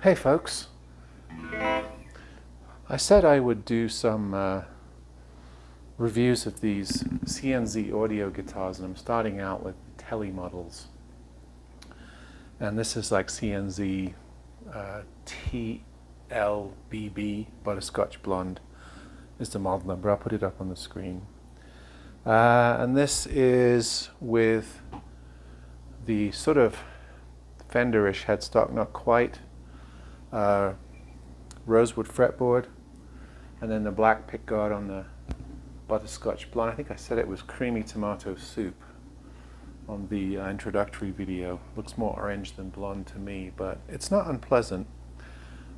Hey folks, I said I would do some reviews of these CNZ audio guitars, and I'm starting out with Tele models. And this is like CNZ TL-C-BSB Butterscotch Blonde is the model number. I'll put it up on the screen. And this is with the sort of Fender-ish headstock, not quite, rosewood fretboard, and then the black pickguard on the Butterscotch Blonde. I think I said it was creamy tomato soup on the introductory video. Looks more orange than blonde to me, but it's not unpleasant.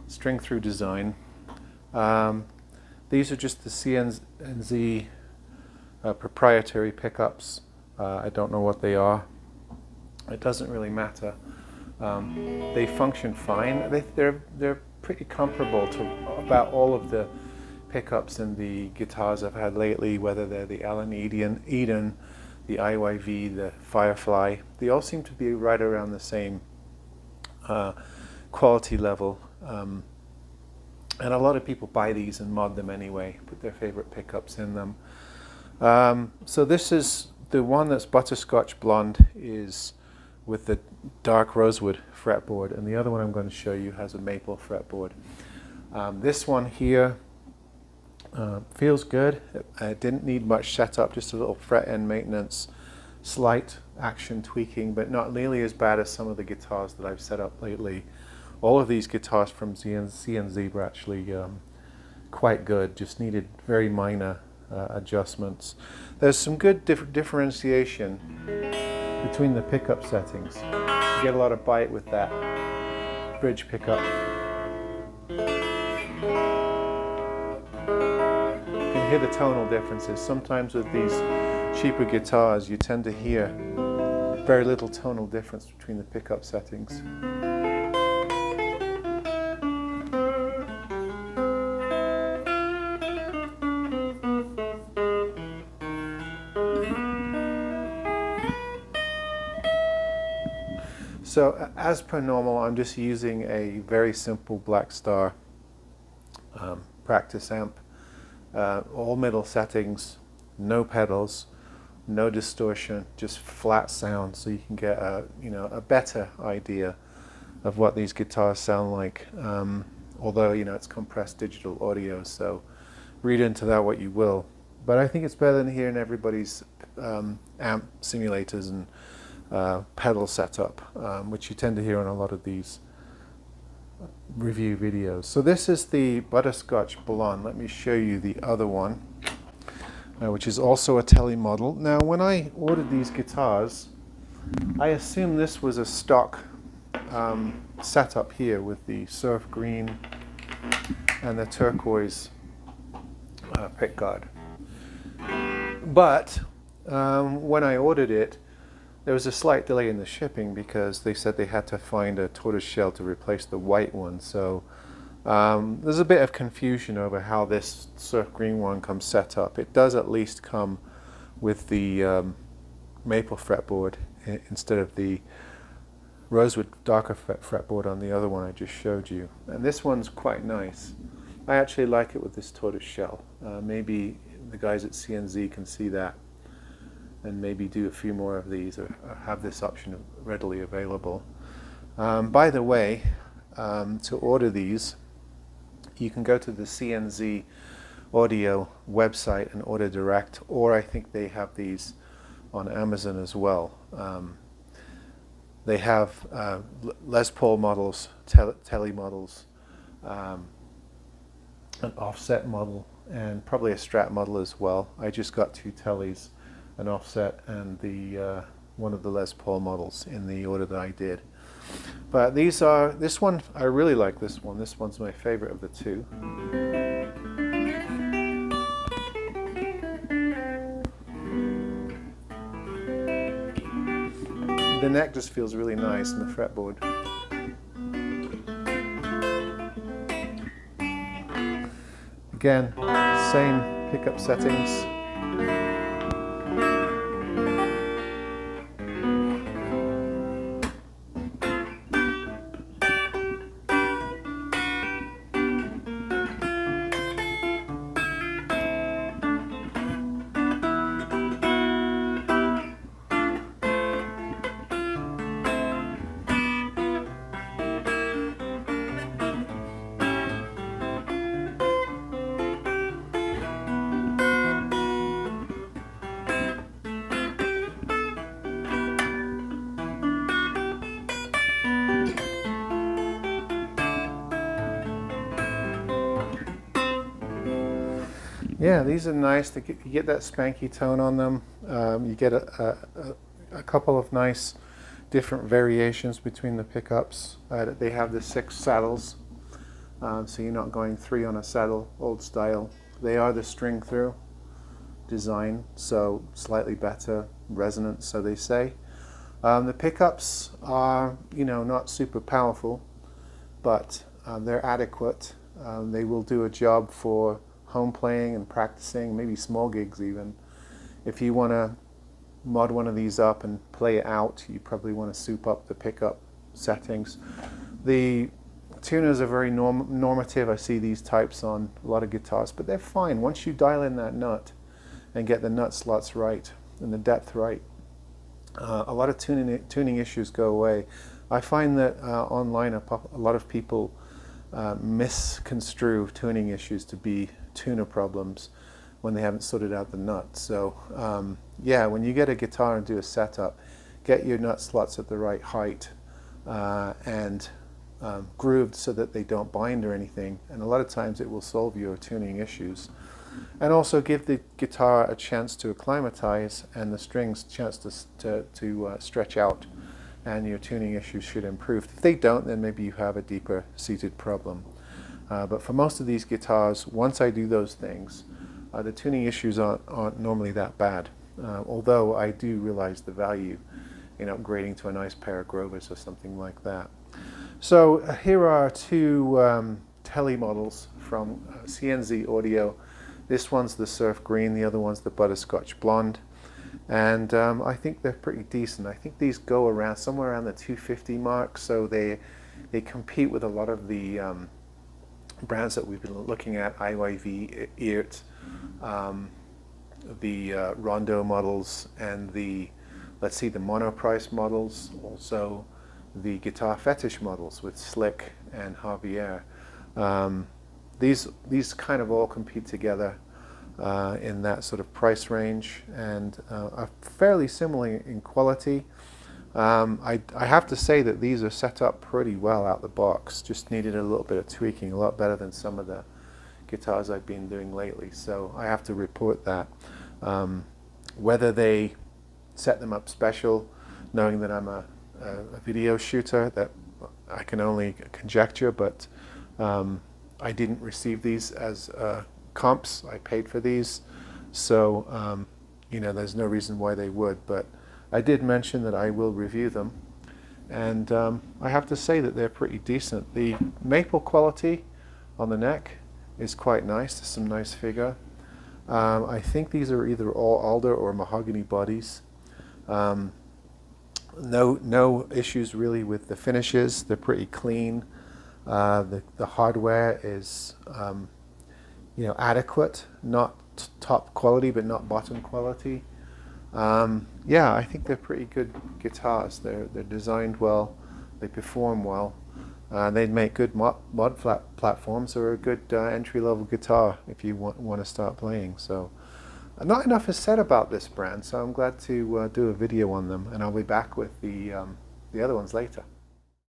String through design. These are just the CNZ proprietary pickups. I don't know what they are. It doesn't really matter. They function fine. They're pretty comparable to about all of the pickups in the guitars I've had lately, whether they're the Allen Eden, the IYV, the Firefly. They all seem to be right around the same quality level. And a lot of people buy these and mod them anyway, put their favorite pickups in them. So this is the one that's Butterscotch Blonde, is with the dark rosewood fretboard, and the other one I'm going to show you has a maple fretboard. This one here feels good. It didn't need much setup, just a little fret end maintenance, slight action tweaking, but not nearly as bad as some of the guitars that I've set up lately. All of these guitars from CNZ were actually quite good, just needed very minor adjustments. There's some good differentiation between the pickup settings. You get a lot of bite with that bridge pickup. You can hear the tonal differences. Sometimes with these cheaper guitars you tend to hear very little tonal difference between the pickup settings. So as per normal, I'm just using a very simple Black Star practice amp. All middle settings, no pedals, no distortion, just flat sound, so you can get a better idea of what these guitars sound like. Although it's compressed digital audio, so read into that what you will. But I think it's better than hearing everybody's amp simulators and pedal setup, which you tend to hear on a lot of these review videos. So this is the Butterscotch Blonde. Let me show you the other one, which is also a Tele model. Now, when I ordered these guitars, I assumed this was a stock setup here with the surf green and the turquoise pickguard. But when I ordered it, there was a slight delay in the shipping because they said they had to find a tortoise shell to replace the white one. So there's a bit of confusion over how this surf green one comes set up. It does at least come with the maple fretboard instead of the rosewood darker fretboard on the other one I just showed you. And this one's quite nice. I actually like it with this tortoise shell. Maybe the guys at CNZ can see that and maybe do a few more of these, or have this option readily available. By the way, to order these, you can go to the CNZ Audio website and order direct, or I think they have these on Amazon as well. They have Les Paul models, Tele models, an offset model, and probably a Strat model as well. I just got two Teles, an offset and the one of the Les Paul models in the order that I did. But this one, I really like this one. This one's my favorite of the two. The neck just feels really nice in the fretboard. Again, same pickup settings. Yeah, these are nice. You get that spanky tone on them. You get a couple of nice different variations between the pickups. They have the 6 saddles, so you're not going 3 on a saddle, old style. They are the string through design, so slightly better resonance, so they say. The pickups are, not super powerful, but they're adequate. They will do a job for home playing and practicing, maybe small gigs even. If you want to mod one of these up and play it out, you probably want to soup up the pickup settings. The tuners are very normative. I see these types on a lot of guitars, but they're fine. Once you dial in that nut and get the nut slots right and the depth right, a lot of tuning issues go away. I find that online a lot of people misconstrue tuning issues to be tuner problems when they haven't sorted out the nut. So yeah, when you get a guitar and do a setup, get your nut slots at the right height and grooved so that they don't bind or anything, and a lot of times it will solve your tuning issues. And also give the guitar a chance to acclimatize and the strings a chance to stretch out, and your tuning issues should improve. If they don't, then maybe you have a deeper seated problem. But for most of these guitars, once I do those things, the tuning issues aren't normally that bad, although I do realize the value in upgrading to a nice pair of Grovers or something like that. So here are 2 Tele models from CNZ Audio. This one's the Surf Green, the other one's the Butterscotch Blonde, and I think they're pretty decent. I think these go around somewhere around the 250 mark, so they compete with a lot of the brands that we've been looking at, IYV, EART, the Rondo models, and the Monoprice models, also the Guitar Fetish models with Slick and Javier. These kind of all compete together in that sort of price range, and are fairly similar in quality. I have to say that these are set up pretty well out the box, just needed a little bit of tweaking, a lot better than some of the guitars I've been doing lately, so I have to report that. Whether they set them up special, knowing that I'm a video shooter, that I can only conjecture, but I didn't receive these as comps. I paid for these, so there's no reason why they would, but I did mention that I will review them, and I have to say that they're pretty decent. The maple quality on the neck is quite nice. There's some nice figure. I think these are either all alder or mahogany bodies. No issues really with the finishes. They're pretty clean. The hardware is adequate, not top quality but not bottom quality. Yeah, I think they're pretty good guitars. They're designed well, they perform well. They make good mod platforms, or a good entry-level guitar if you want to start playing. So not enough is said about this brand, so I'm glad to do a video on them, and I'll be back with the other ones later.